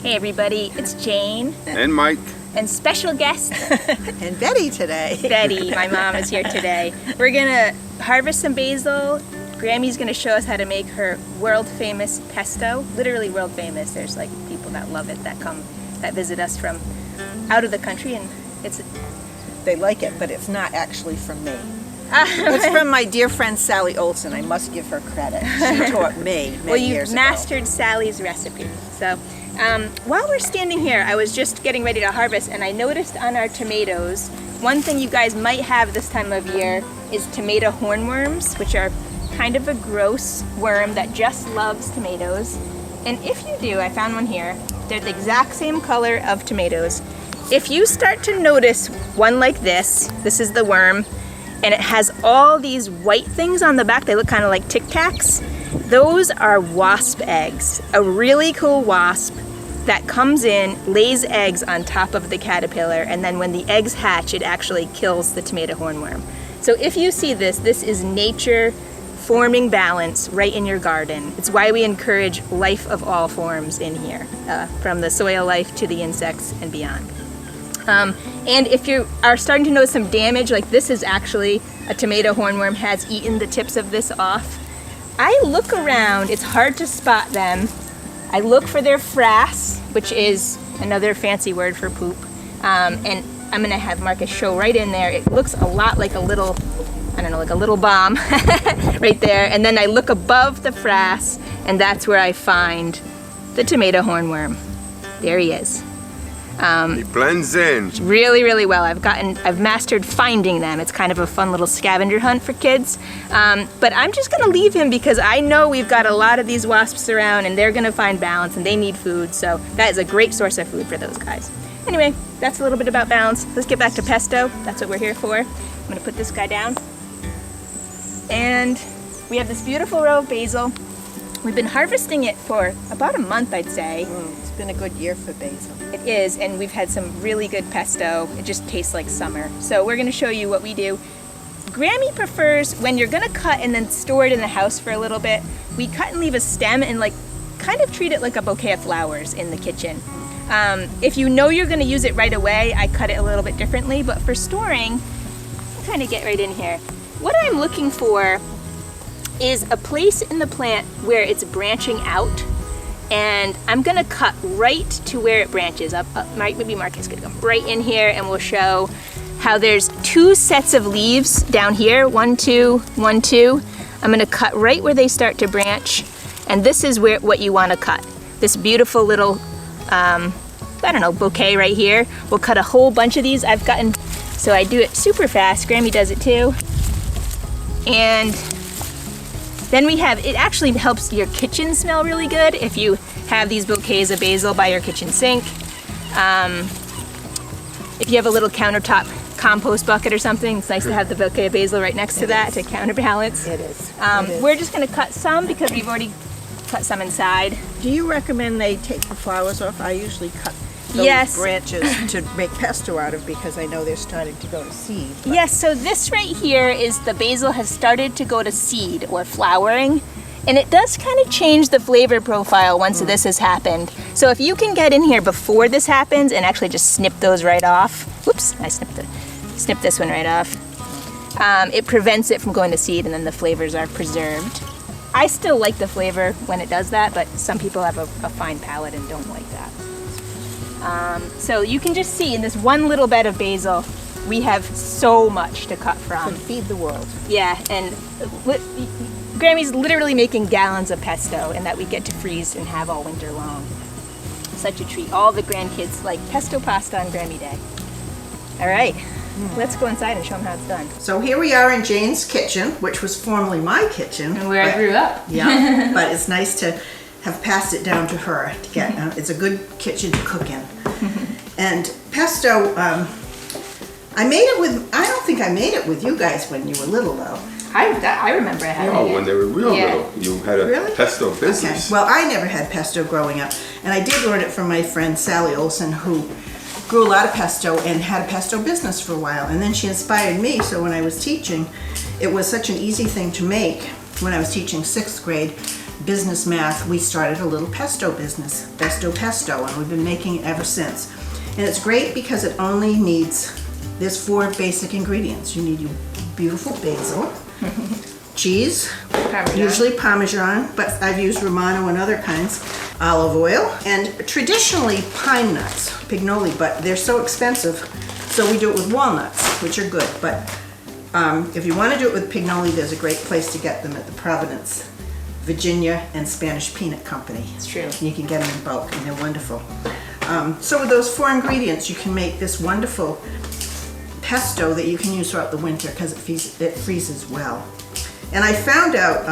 Hey everybody, it's Jane. And Mike. And special guest. And Betty today. Betty, my mom, is here today. We're gonna harvest some basil. Grammy's gonna show us how to make her world famous pesto. Literally world famous. There's like people that love it that visit us from out of the country, and They like it, but it's not actually from me. It's from my dear friend Sally Olson. I must give her credit. She taught me many years ago. Well, you mastered Sally's recipe. So while we're standing here, I was just getting ready to harvest, and I noticed on our tomatoes, one thing you guys might have this time of year is tomato hornworms, which are kind of a gross worm that just loves tomatoes. And if you do, I found one here, they're the exact same color of tomatoes. If you start to notice one like this is the worm, and it has all these white things on the back. They look kind of like Tic Tacs. Those are wasp eggs, a really cool wasp that comes in, lays eggs on top of the caterpillar, and then when the eggs hatch, it actually kills the tomato hornworm. So if you see this is nature forming balance right in your garden. It's why we encourage life of all forms in here, from the soil life to the insects and beyond. And if you are starting to notice some damage, like this is actually a tomato hornworm has eaten the tips of this off. I look around, it's hard to spot them. I look for their frass, which is another fancy word for poop. And I'm gonna have Marcus show right in there. It looks a lot like a little, I don't know, like a little bomb right there. And then I look above the frass, and that's where I find the tomato hornworm. There he is. He blends in. Really, really well. I've mastered finding them. It's kind of a fun little scavenger hunt for kids. But I'm just gonna leave him because I know we've got a lot of these wasps around and they're gonna find balance and they need food. So that is a great source of food for those guys. Anyway, that's a little bit about balance. Let's get back to pesto. That's what we're here for. I'm gonna put this guy down. And we have this beautiful row of basil. We've been harvesting it for about a month, I'd say. It's been a good year for basil. It is, and we've had some really good pesto. It just tastes like summer. So we're gonna show you what we do. Grammy prefers, when you're gonna cut and then store it in the house for a little bit, we cut and leave a stem and like kind of treat it like a bouquet of flowers in the kitchen. If you know you're gonna use it right away, I cut it a little bit differently, but for storing, I'll kind of get right in here. What I'm looking for is a place in the plant where it's branching out, and I'm gonna cut right to where it branches up. Maybe Marcus could come right in here and we'll show how there's two sets of leaves down here, 1, 2, 1, 2. I'm gonna cut right where they start to branch, and this is what you wanna cut. This beautiful little, I don't know, bouquet right here. We'll cut a whole bunch of these. So I do it super fast. Grammy does it too. And then it actually helps your kitchen smell really good if you have these bouquets of basil by your kitchen sink. If you have a little countertop compost bucket or something, it's nice to have the bouquet of basil right next to that to counterbalance. It is. We're just gonna cut some because we've already cut some inside. Do you recommend they take the flowers off? I usually cut those branches to make pesto out of because I know they're starting to go to seed. Yes, so this right here is the basil has started to go to seed or flowering, and it does kind of change the flavor profile once this has happened. So if you can get in here before this happens and actually just snip those right off. Whoops, I snipped this one right off. It prevents it from going to seed, and then the flavors are preserved. I still like the flavor when it does that, but some people have a fine palate and don't like that. So you can just see in this one little bed of basil, we have so much to cut from. To feed the world. Yeah, and Grammy's literally making gallons of pesto, and that we get to freeze and have all winter long. Such a treat. All the grandkids like pesto pasta on Grammy Day. All right, let's go inside and show them how it's done. So here we are in Jane's kitchen, which was formerly my kitchen. And where I grew up. Yeah, but it's nice to have passed it down to her to get. It's a good kitchen to cook in. And pesto, I don't think I made it with you guys when you were little though. I remember I had it. When they were real little, you had a pesto business. Okay. Well, I never had pesto growing up, and I did learn it from my friend Sally Olson, who grew a lot of pesto and had a pesto business for a while. And then she inspired me, so when I was teaching, it was such an easy thing to make when I was teaching 6th grade business math, we started a little pesto business, Pesto, and we've been making it ever since. And it's great because it only needs, there's 4 basic ingredients. You need your beautiful basil, cheese, Parmesan. usually Parmesan, but I've used Romano and other kinds, olive oil, and traditionally pine nuts, pignoli, but they're so expensive, so we do it with walnuts, which are good. But if you want to do it with pignoli, there's a great place to get them at the Providence, Virginia, and Spanish Peanut Company. It's true. You can get them in bulk, and they're wonderful. So with those 4 ingredients, you can make this wonderful pesto that you can use throughout the winter because it freezes well. And I found out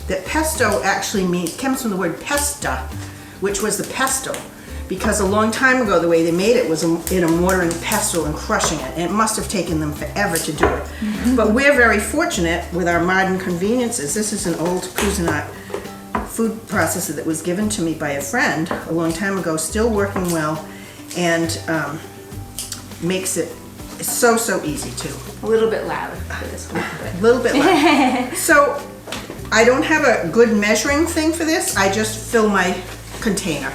that pesto actually comes from the word pesta, which was the pesto, because a long time ago the way they made it was in a mortar and pestle and crushing it, and it must have taken them forever to do it. But we're very fortunate with our modern conveniences. This is an old Cuisinart food processor that was given to me by a friend a long time ago, still working well, and makes it so easy too. A little bit loud for this one, but A little bit loud. So I don't have a good measuring thing for this. I just fill my container.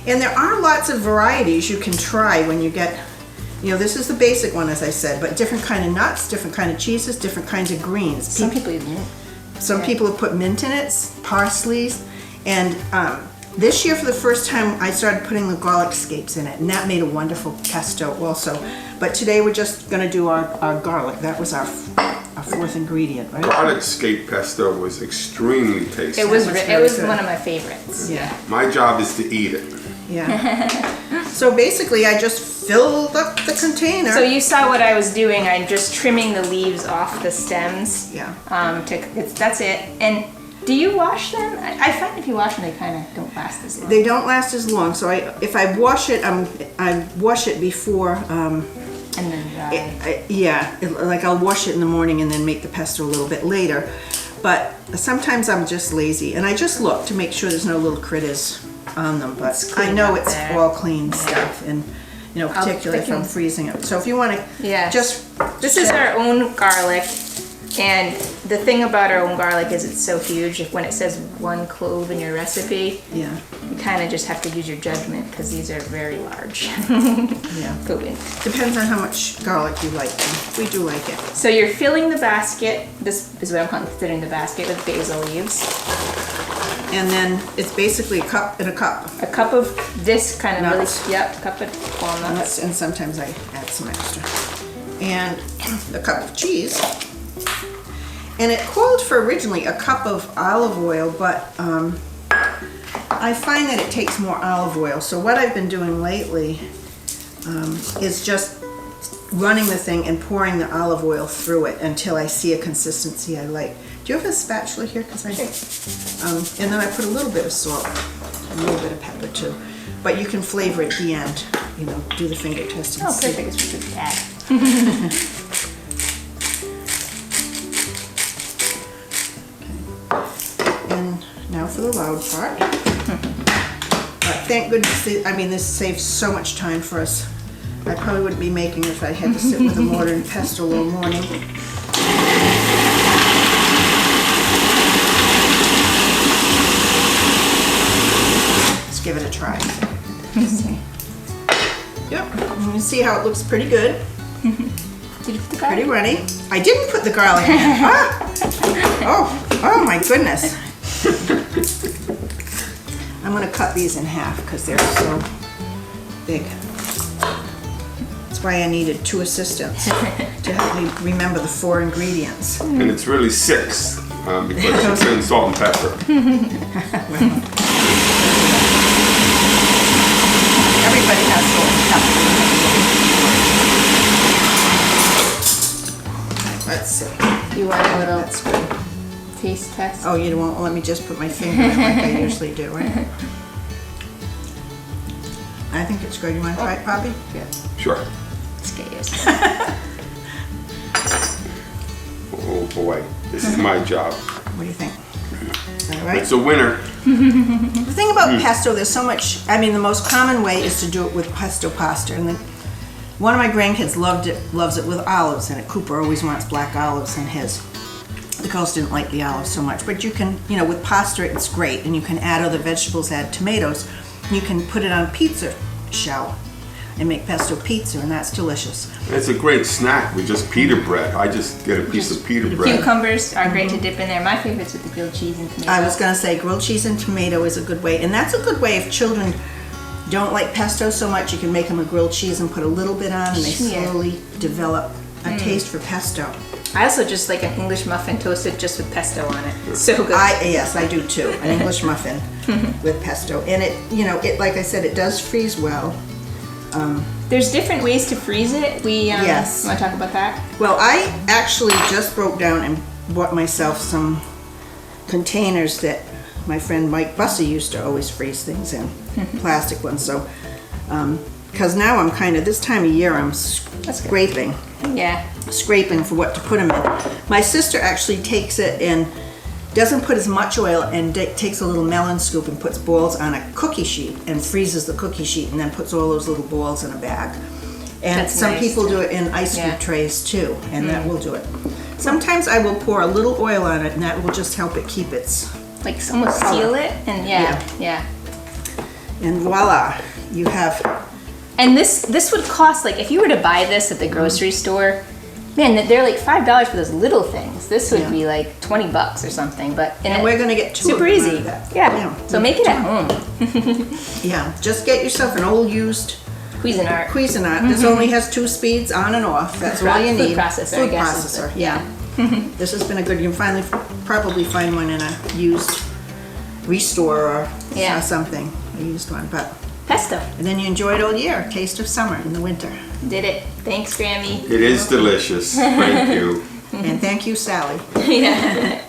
And there are lots of varieties you can try when you get, this is the basic one, as I said, but different kind of nuts, different kind of cheeses, different kinds of greens. some people use mint. Some people have put mint in it, parsley, and this year for the first time I started putting the garlic scapes in it, and that made a wonderful pesto also. But today we're just going to do our garlic. That was our 4th ingredient, right? Garlic scape pesto was extremely tasty. It was very good. one of my favorites. Yeah. My job is to eat it. Yeah. So basically I just filled up the container. So you saw what I was doing. I'm just trimming the leaves off the stems. Yeah. That's it. And do you wash them? I find if you wash them, they kind of don't last as long. They don't last as long. So if I wash it, I wash it before. And then dry. Like I'll wash it in the morning and then make the pesto a little bit later. But sometimes I'm just lazy, and I just look to make sure there's no little critters on them. But It's clean I know up it's there. all clean stuff, and particularly if I'm thicken. freezing it. So if you want to, Yes. This is check. our own garlic, and the thing about our own garlic is it's so huge. When it says 1 clove in your recipe, Yeah, you kind of just have to use your judgment because these are very large. yeah. Go in. Depends on how much garlic you like. We do like it. So you're filling the basket. This is what I'm considering the basket with basil leaves. And then it's basically a cup and a cup. A cup of this kind of Nuts. cup of walnuts. And sometimes I add some extra. And a cup of cheese. And it called for originally a cup of olive oil, but I find that it takes more olive oil. So what I've been doing lately is just running the thing and pouring the olive oil through it until I see a consistency I like. Do you have a spatula here? And then I put a little bit of salt, a little bit of pepper too. But you can flavor it at the end, do the finger test and Oh, see. perfect. It's for the cat. And now for the loud part. Thank goodness, this saves so much time for us. I probably wouldn't be making it if I had to sit with a mortar and pestle all morning. Let's give it a try. Yep, you see how it looks pretty good. Did you put the garlic? Pretty runny. I didn't put the garlic in. Oh my goodness. I'm going to cut these in half because they're so big. That's why I needed 2 assistants to help me remember the 4 ingredients. And it's really 6 because it's in salt and pepper. Everybody has salt and pepper. Let's see. You want a little That's good. taste test? Oh, you won't let me just put my finger in like I usually do, right? I think it's good. You want to try it, Poppy? Yeah. Sure. Let's get yours. Oh boy, this is my job. What do you think? Is that all right? It's a winner. The thing about pesto, there's so much, the most common way is to do it with pesto pasta. And then one of my grandkids loves it with olives in it. Cooper always wants black olives in his. The girls didn't like the olives so much, but you can, you know, with pasta it's great, and you can add other vegetables, add tomatoes. You can put it on a pizza shell and make pesto pizza, and that's delicious. It's a great snack with just pita bread. I just get a piece of pita bread. Cucumbers are great to dip in there. My favorite's with the grilled cheese and tomato. I was going to say grilled cheese and tomato is a good way, and that's a good way if children don't like pesto so much. You can make them a grilled cheese and put a little bit on, and they slowly develop a taste for pesto. I also just like an English muffin toasted just with pesto on it. So good. Yes, I do too. An English muffin with pesto, and it, you know, it, like I said, it does freeze well. There's different ways to freeze it. Yes. Want to talk about that? Well, I actually just broke down and bought myself some containers that my friend Mike Bussey used to always freeze things in, plastic ones. So, because now I'm kind of, this time of year I'm scraping. Yeah. Scraping for what to put them in. My sister actually takes it and doesn't put as much oil, and takes a little melon scoop and puts balls on a cookie sheet and freezes the cookie sheet, and then puts all those little balls in a bag. And That's some nice, people too. do it in ice cube trays too, and that will do it. Sometimes I will pour a little oil on it, and that will just help it keep its, Like almost seal it, and yeah. and voila, you have. And this would cost, like, if you were to buy this at the grocery store, man, they're like $5 for those little things. This would be like $20 or something. But And we're gonna get two super of them easy. out of that. Yeah. So make it at home. Yeah, just get yourself an old used Cuisinart. Cuisinart. This only has 2 speeds, on and off. That's all you need. Food processor, I Food guess, is processor, the- yeah. This has been a good. You can finally probably find one in a used restore or something. A used one, but. Pesto. And then you enjoy it all year. Taste of summer in the winter. Did it. Thanks, Grammy. It is delicious. Thank you. And thank you, Sally. Yeah.